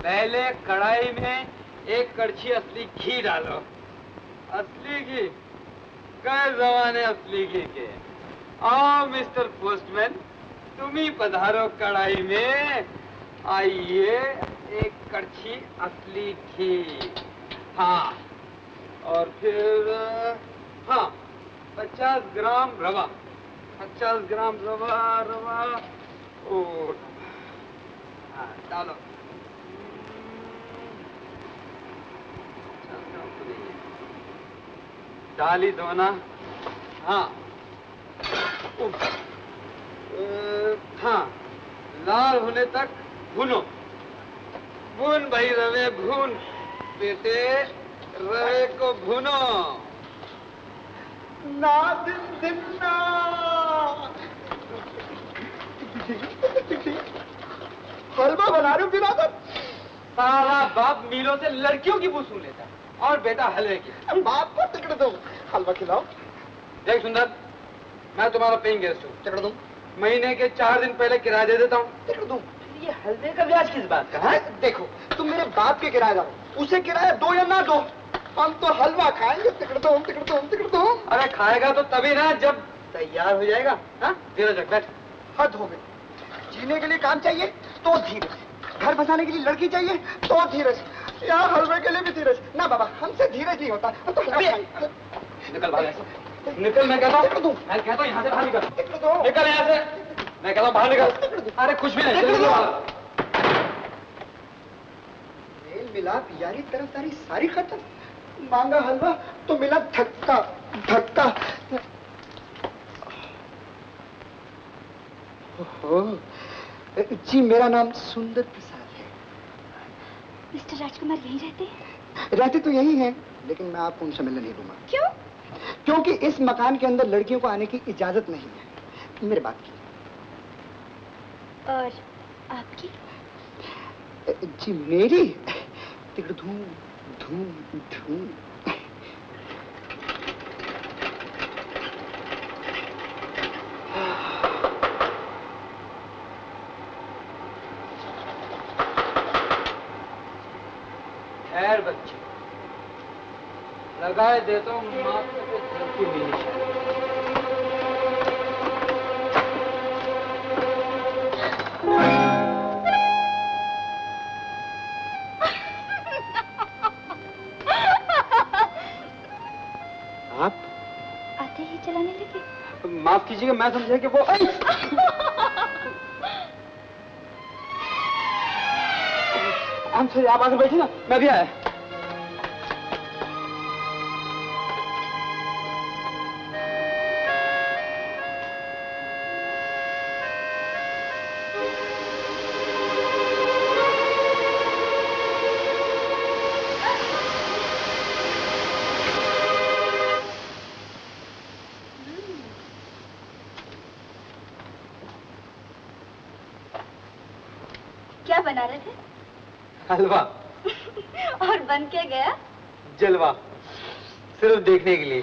पहले कढ़ाई में एक कड़छी असली घी डालो। असली घी? कई जमाने असली घी के। आओ मिस्टर पोस्टमैन, तुम ही पधारो कढ़ाई में। आइए, एक कड़छी असली घी। हाँ, और फिर हाँ 50 ग्राम रवा। 50 ग्राम रवा। रवा ओ हाँ डालो। डाल ही दो ना। हाँ हाँ, लाल होने तक भूनो। भून भाई रवे, भून बेटे, रवे को भूनो। ना दिन दिन ना। हलवा बना रहे हो बिरादर? सारा बाप मीलों से लड़कियों की पूछूं लेता और बेटा हलवे की। बाप को टिकट दो, हलवा खिलाओ। देख सुंदर, मैं तुम्हारा पेइंग गेस्ट हूँ। टिकट दो। महीने के 4 दिन पहले किराया दे देता हूँ। टिकट दो। ये हलवे का ब्याज किस बात का है? देखो, तुम मेरे बाप के किराएदार हो, उसे किराया दो या ना दो, हम तो हलवा खाएंगे। टिकट दो, टिकट दो, टिकट दो। अरे खाएगा तो तभी ना जब तैयार हो जाएगा। हाँ धीरज रख, बैठ। हद हो गई। जीने के लिए काम चाहिए तो धीरज, घर बसाने के लिए लड़की चाहिए तो धीरज, यार हलवे के लिए भी धीरज। ना बाबा, हमसे धीरज नहीं होता। हम तो निकल बाहर से। निकल, मैं कहता हूँ। मैं कहता हूँ यहाँ से बाहर निकल। निकल यहाँ से, मैं कहता हूँ बाहर निकल। अरे कुछ भी नहीं। मेल मिलाप यारी तरफदारी सारी खत्म। मांगा हलवा तो मिला धक्का धक्का। ओहो, जी मेरा नाम सुंदर प्रसाद है। मिस्टर राजकुमार यहीं रहते हैं? रहते तो यही हैं, लेकिन मैं आपको उनसे मिलने नहीं दूंगा। क्यों? क्योंकि इस मकान के अंदर लड़कियों को आने की इजाजत नहीं है, मेरे बाप की। और आपकी? जी मेरी? टिकट धूम धूम धूम। खैर बच्चे, लगाए देता हूँ मात्र को घर की मिली। आप आते ही चलाने लगे? माफ कीजिएगा, मैं समझा कि वो हमसे आप आकर बैठे ना, मैं भी आया। क्या बना रहे थे? हलवा। और बन के गया? जलवा, सिर्फ देखने के लिए।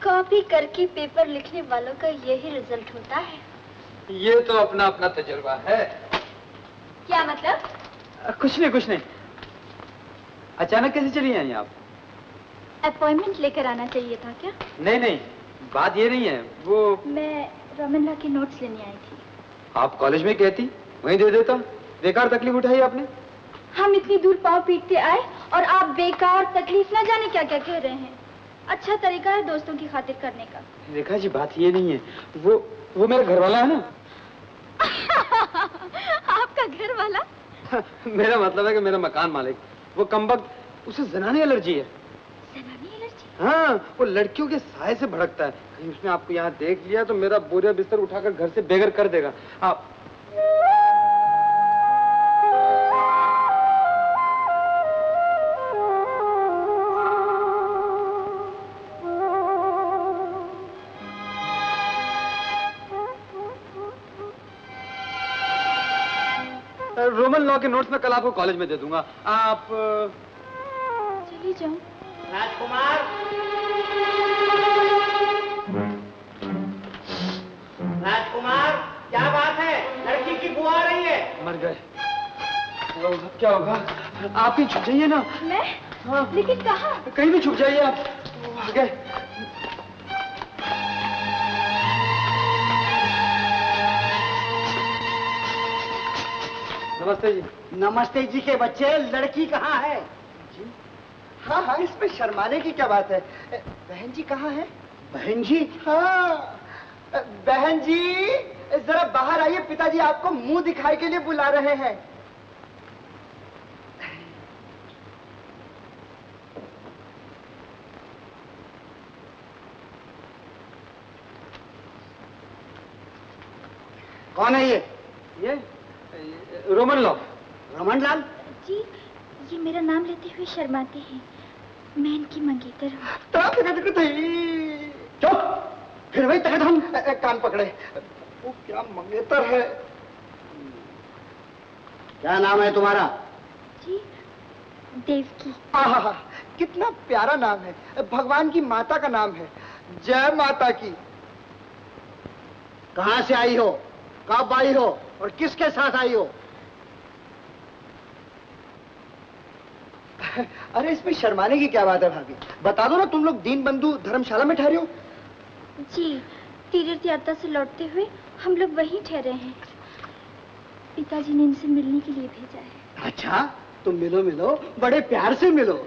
कॉपी करके पेपर लिखने वालों का यही रिजल्ट होता है। ये तो अपना अपना तजुर्बा है। क्या मतलब? कुछ नहीं। अचानक कैसे चली आई आप? अपॉइंटमेंट लेकर आना चाहिए था क्या? नहीं, बात ये नहीं है। वो मैं रमनला के नोट्स लेने आई थी। आप कॉलेज में कहती, वहीं दे देता। बेकार तकलीफ उठाई आपने। हम इतनी दूर पाँव पीटते आए और आप बेकार तकलीफ न जाने क्या क्या कह रहे हैं। अच्छा तरीका है दोस्तों की खातिर करने का। रेखा जी, बात ये नहीं है। वो मेरा घर वाला है ना। आपका घर वाला? मेरा मतलब है कि मेरा मकान मालिक। वो कमबख्त, उसे ज़नानी एलर्जी है। ज़नानी एलर्जी? हाँ, वो लड़कियों के साए से भड़कता है। कहीं उसने आपको यहाँ देख लिया तो मेरा बोरिया बिस्तर उठाकर घर से बेघर कर देगा। आप रोमन लॉ के नोट्स में कल आपको कॉलेज में दे दूंगा। आप चली जाऊं? राजकुमार, राजकुमार, क्या बात है? लड़की की बुआ आ रही है। मर गए। क्या होगा? आप ही छुप जाइए ना। मैं? हाँ। लेकिन कहाँ? कहीं भी छुप जाइए आप। आ गए। नमस्ते जी। नमस्ते जी के बच्चे, लड़की कहाँ है? जी? हाँ हाँ, इसमें शर्माने की क्या बात है? बहन जी कहाँ है? बहन जी? हाँ बहन जी, जरा बाहर आइए, पिताजी आपको मुंह दिखाई के लिए बुला रहे हैं। कौन है ये रोमन लाल। रमन लाल? जी, ये मेरा नाम लेते हुए शर्माते हैं। मैं इनकी मंगेतर हूँ। चुप! फिर वही तक हम कान पकड़े। वो क्या मंगेतर है? क्या नाम है तुम्हारा? जी, देवकी। आहा, कितना प्यारा नाम है। भगवान की माता का नाम है। जय माता की। कहाँ से आई हो? कब आई हो? और किसके साथ आई हो? अरे इसमें शर्माने की क्या बात है भाभी? बता दो ना, तुम लोग दीनबंधु धर्मशाला में ठहरे हो? जी, तीर्थ यात्रा से लौटते हुए हम लोग वहीं ठहरे हैं। पिताजी ने इनसे मिलने के लिए भेजा है। अच्छा, तुम मिलो मिलो, बड़े प्यार से मिलो।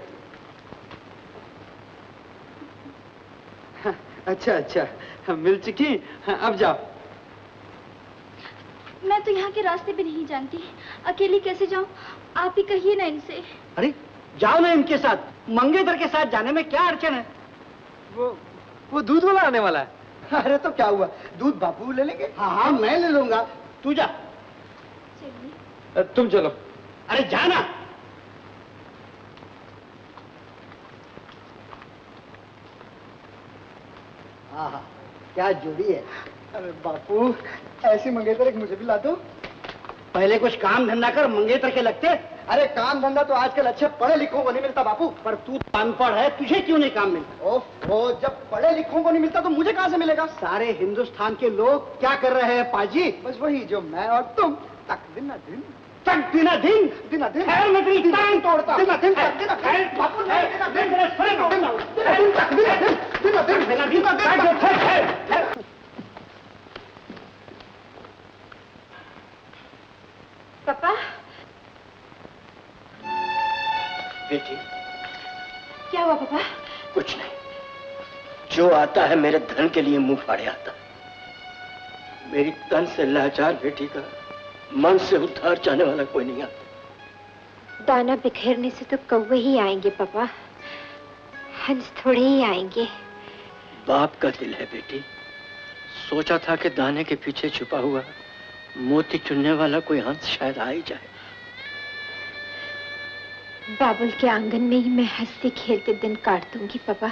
अच्छा अच्छा, मिल चुकी। अब जाओ। मैं तो यहाँ के रास्ते भी नहीं जानती, अकेली कैसे जाऊँ? आप ही कहिए ना इनसे। अरे जाओ ना इनके साथ, मंगेतर के साथ जाने में क्या अड़चन है? वो दूध वाला आने वाला है। अरे तो क्या हुआ, दूध बापू ले लेंगे। हाँ हाँ, मैं ले लूंगा, तू जा। चलिए। तुम चलो। अरे जाना। हाँ हाँ, क्या जोड़ी है। अरे बापू, ऐसी मंगेतर एक मुझे भी ला दो। पहले कुछ काम धंधा कर, मंगेतर के लगते। अरे काम धंधा तो आजकल अच्छे पढ़े लिखों को नहीं मिलता बापू। पर तू अनपढ़ है, तुझे क्यों नहीं काम मिलता? ओफो, जब पढ़े लिखों को नहीं मिलता तो मुझे कहाँ से मिलेगा? सारे हिंदुस्तान के लोग क्या कर रहे हैं पाजी? बस वही जो मैं और तुम, तक दिन दिन तक दिन दिन खैर मैं तेरी टांग तोड़ता। दिन दिन बापू, पापा। बेटी, क्या हुआ पापा? कुछ नहीं। जो आता है मेरे धन के लिए मुंह फाड़े आता है। मेरी तन से लाचार बेटी का मन से उद्धार चाहने वाला कोई नहीं आता। दाना बिखेरने से तो कौवे ही आएंगे पापा, हंस थोड़े ही आएंगे। बाप का दिल है बेटी। सोचा था कि दाने के पीछे छुपा हुआ मोती चुनने वाला कोई हंस शायद आ ही जाए। बाबुल के आंगन में ही मैं हंसते खेलते दिन काट दूंगी पापा।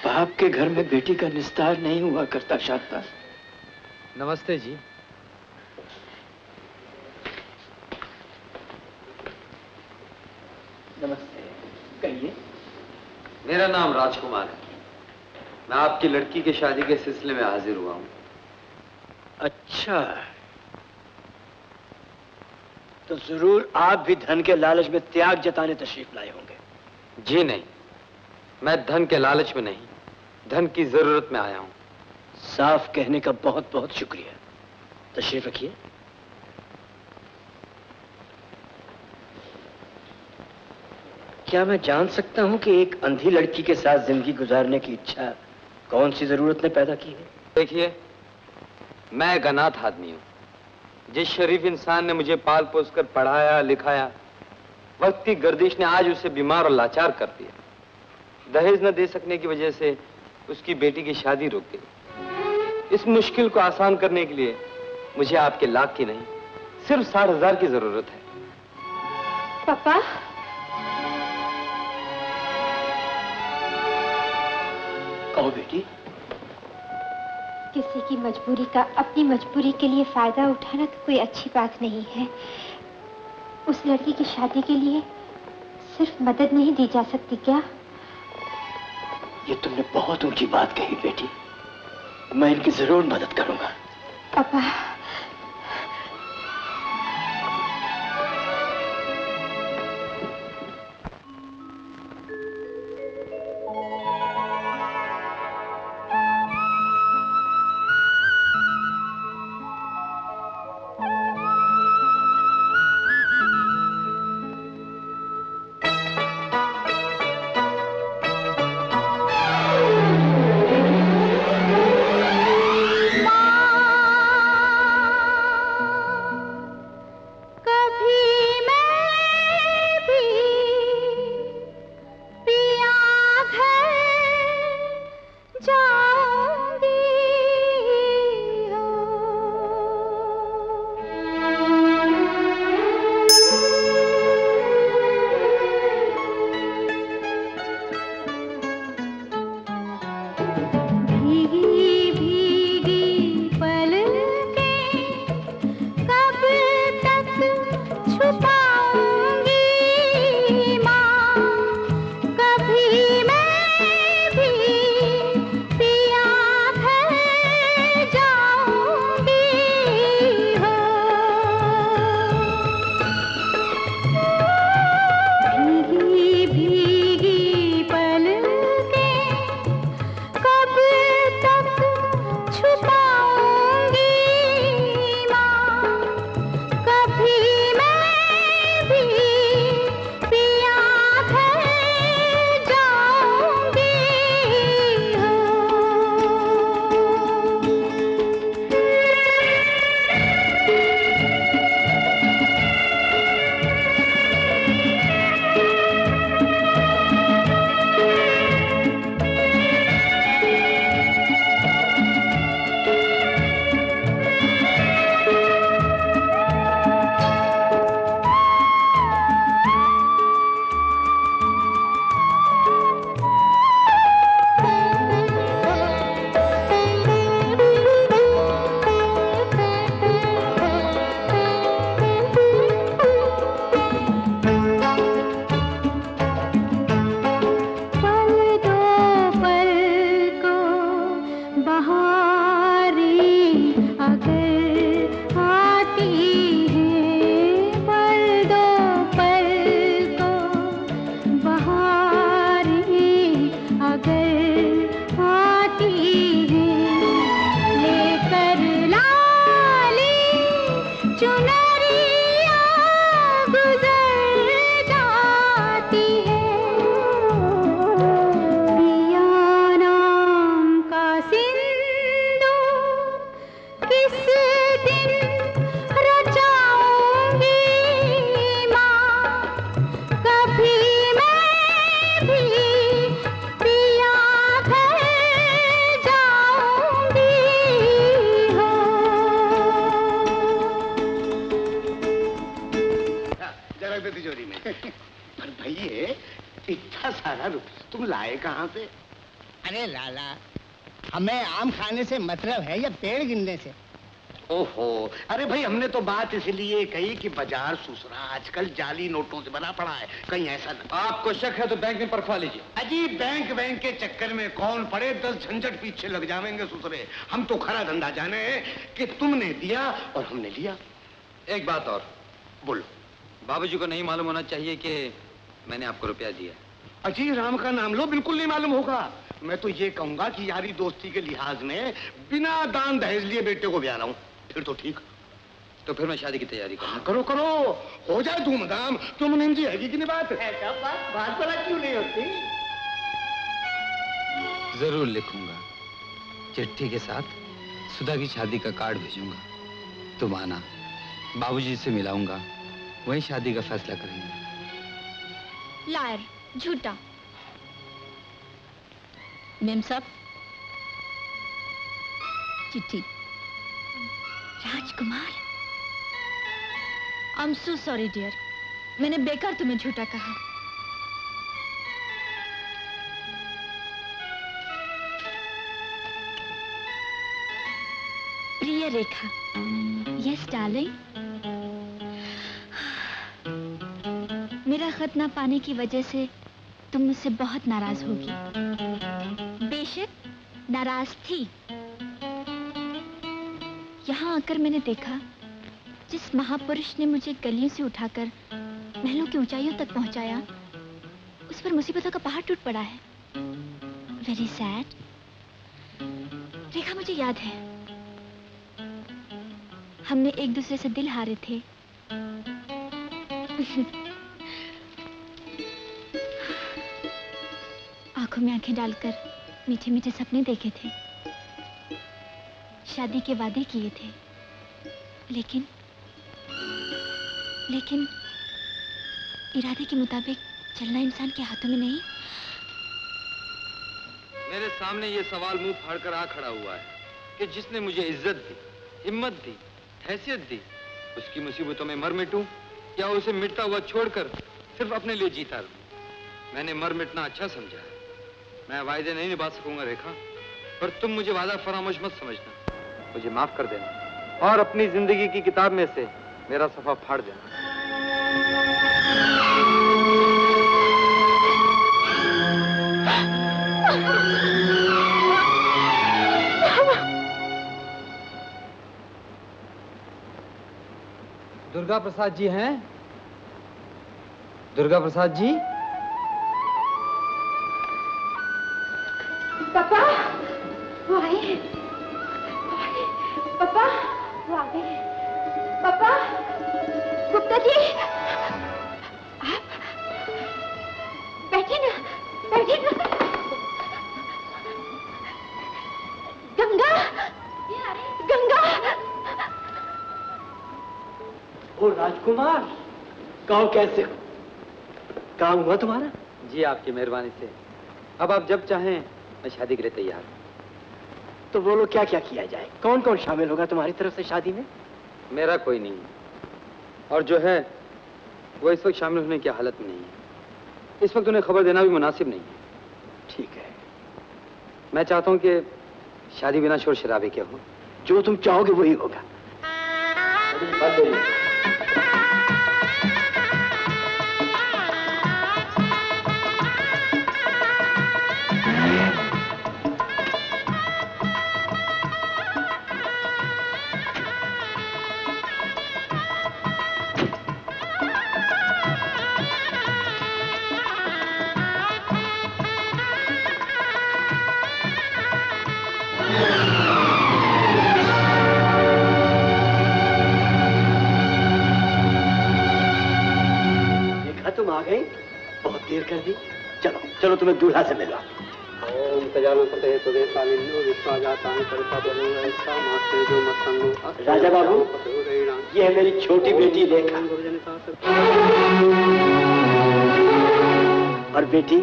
बाप के घर में बेटी का निस्तार नहीं हुआ करता शांता। नमस्ते जी। नमस्ते, कहिए। मेरा नाम राजकुमार है। मैं आपकी लड़की की शादी के सिलसिले में हाजिर हुआ हूँ। अच्छा, तो जरूर आप भी धन के लालच में त्याग जताने तशरीफ लाए होंगे। जी नहीं, मैं धन के लालच में नहीं, धन की जरूरत में आया हूँ। साफ कहने का बहुत बहुत शुक्रिया। तशरीफ रखिए। क्या मैं जान सकता हूं कि एक अंधी लड़की के साथ जिंदगी गुजारने की इच्छा कौन सी जरूरत ने पैदा की है? देखिए, मैं एक अनाथ आदमी हूँ। जिस शरीफ इंसान ने मुझे पाल पोस कर पढ़ाया लिखाया, वक्त की गर्दिश ने आज उसे बीमार और लाचार कर दिया। दहेज न दे सकने की वजह से उसकी बेटी की शादी रुक गई। इस मुश्किल को आसान करने के लिए मुझे आपके लाख की नहीं, सिर्फ 60,000 की जरूरत है। पापा, कहो बेटी। किसी की मजबूरी का अपनी मजबूरी के लिए फायदा उठाना तो कोई अच्छी बात नहीं है। उस लड़की की शादी के लिए सिर्फ मदद नहीं दी जा सकती क्या? ये तुमने बहुत ऊंची बात कही बेटी। मैं इनकी जरूर मदद करूंगा। पापा, तिजोरी में। पर भैया इतना सारा रुपया तुम लाए कहाँ से? अरे लाला, हमें आम खाने से मतलब है या पेड़ गिनने से? ओहो, अरे भाई हमने तो बात इसलिए कही कि बाजार सुसरा आजकल जाली नोटों से भरा पड़ा है, कहीं ऐसा न। आपको शक है तो बैंक में परखवा लीजिए। अजी बैंक के चक्कर में कौन पड़े, 10 झंझट पीछे लग जाएंगे सुसरे। हम तो खरा धंधा जाने कि तुमने दिया और हमने लिया। एक बात और, बोलो। बाबूजी को नहीं मालूम होना चाहिए कि मैंने आपको रुपया दिया। अजी राम का नाम लो, बिल्कुल नहीं मालूम होगा। मैं तो ये कहूंगा कि यारी दोस्ती के लिहाज में बिना दान दहेज लिए बेटे को ब्याह रहा हूं, फिर तो ठीक। तो फिर मैं शादी की तैयारी करूं। करो करो, हो जाए धूमधाम। तो मुनीम जी हैगी कि नहीं बात? ऐसा बात भला क्यों नहीं होती? जरूर लिखूंगा, चिट्ठी के साथ सुधा की शादी का कार्ड भेजूंगा। तुम आना, बाबूजी से मिलाऊंगा, वहीं शादी का फैसला करेंगे। लायर, झूठा। मेम साहब, चिट्ठी। Rajkumar, I am so sorry dear, मैंने बेकार तुम्हें झूठा कहा। प्रिय रेखा, यस डार्लिंग, मेरा खत ना पाने की वजह से तुम मुझसे बहुत नाराज होगी। बेशक नाराज थी। यहाँ आकर मैंने देखा जिस महापुरुष ने मुझे गलियों से उठाकर महलों की ऊंचाइयों तक पहुंचाया, उस पर मुसीबतों का पहाड़ टूट पड़ा है। Very sad. रेखा, मुझे याद है हमने एक दूसरे से दिल हारे थे। आंखों में आंखें डालकर मीठे मीठे सपने देखे थे, शादी के वादे किए थे, लेकिन इरादे के मुताबिक चलना इंसान के हाथों में नहीं। मेरे सामने ये सवाल मुंह फाड़कर आ खड़ा हुआ है कि जिसने मुझे इज्जत दी, हिम्मत दी, हैसियत दी, उसकी मुसीबतों में मर मिटूं या उसे मिटता हुआ छोड़कर सिर्फ अपने लिए जीता रहूं। मैंने मर मिटना अच्छा समझा। मैं वायदे नहीं निभा सकूंगा रेखा, पर तुम मुझे वादा फरामोश मत समझना। मुझे माफ कर देना और अपनी जिंदगी की किताब में से मेरा सफा फाड़ देना। दुर्गा प्रसाद जी हैं? दुर्गा प्रसाद जी? पापा, वो आए। पापा, वो आ गए। पापा, गुप्ता जी, आप बैठे ना, बैठे ना। गंगा, गंगा। ओ राजकुमार, कहो कैसे हो? काम हुआ तुम्हारा? जी आपकी मेहरबानी से। अब आप जब चाहें मैं शादी के लिए तैयार हूं। तो बोलो क्या क्या किया जाए? कौन कौन शामिल होगा तुम्हारी तरफ से शादी में? मेरा कोई नहीं है, और जो है वो इस वक्त शामिल होने की हालत में नहीं है। इस वक्त उन्हें खबर देना भी मुनासिब नहीं है। ठीक है, मैं चाहता हूं कि शादी बिना शोर शराबे के हो। जो तुम चाहोगे वही होगा। तुम आ गई, बहुत देर कर दी। चलो चलो तुम्हें दूल्हा से मिलवा। राजा बाबू, ये है मेरी छोटी बेटी रेखा। और बेटी,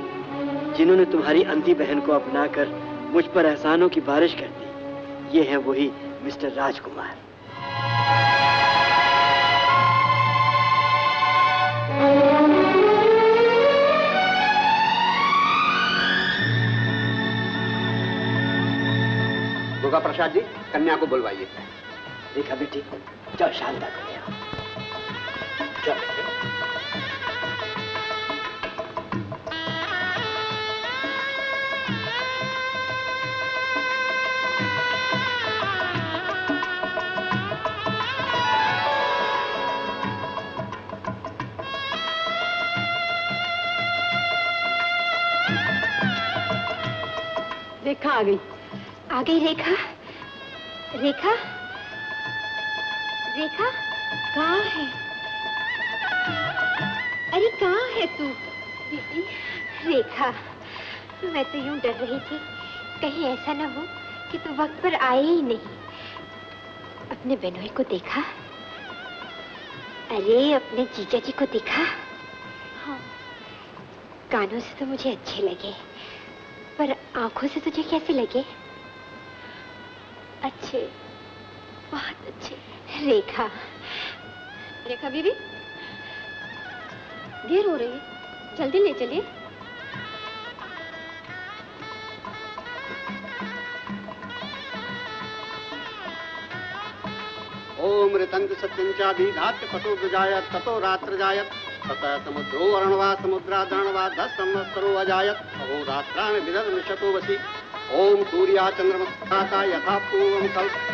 जिन्होंने तुम्हारी अंधी बहन को अपनाकर मुझ पर एहसानों की बारिश कर दी, ये है वही मिस्टर राजकुमार। प्रसाद जी, कन्या को बुलवाइए। देखा बेटी, जाओ शांता को ले आओ। जाओ बेटे। रेखा आ गई। आ गई रेखा। रेखा, रेखा कहाँ है? अरे कहाँ है तू? दीदी, रेखा, मैं तो यूं डर रही थी कहीं ऐसा ना हो कि तू वक्त पर आए ही नहीं। अपने बेनोई को देखा? अरे अपने जीजा जी को देखा? हाँ। कानों से तो मुझे अच्छे लगे, पर आंखों से तुझे कैसे लगे? अच्छे, बहुत अच्छे। रेखा, रेखा बीबी, देर हो रही है, जल्दी ले चलिए। ओम ऋतंग सत्यं चाभिधात्य पशु जायत ततो रात्र जायत ततः समुद्रो अरणवा समुद्रादरणवा 10 संवत्सरो अजायत अहोरात्राणि विदर्मिषतो वसि ओम सूर्या चंद्रमस्ता यथा पूर्वं कल्प।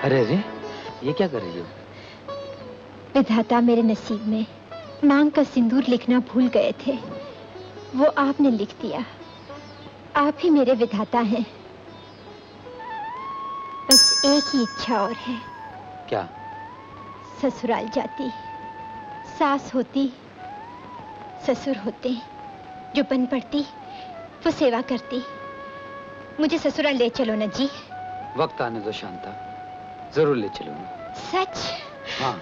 अरे अरे, ये क्या कर रही हो? विधाता मेरे नसीब में मांग का सिंदूर लिखना भूल गए थे, वो आपने लिख दिया। आप ही मेरे विधाता हैं। बस एक ही इच्छा और है। क्या? ससुराल जाती, सास होती, ससुर होते, जो बन पड़ती वो सेवा करती। मुझे ससुराल ले चलो ना जी। वक्त आने दो शांता, जरूर ले चलूंगा। सच? हाँ।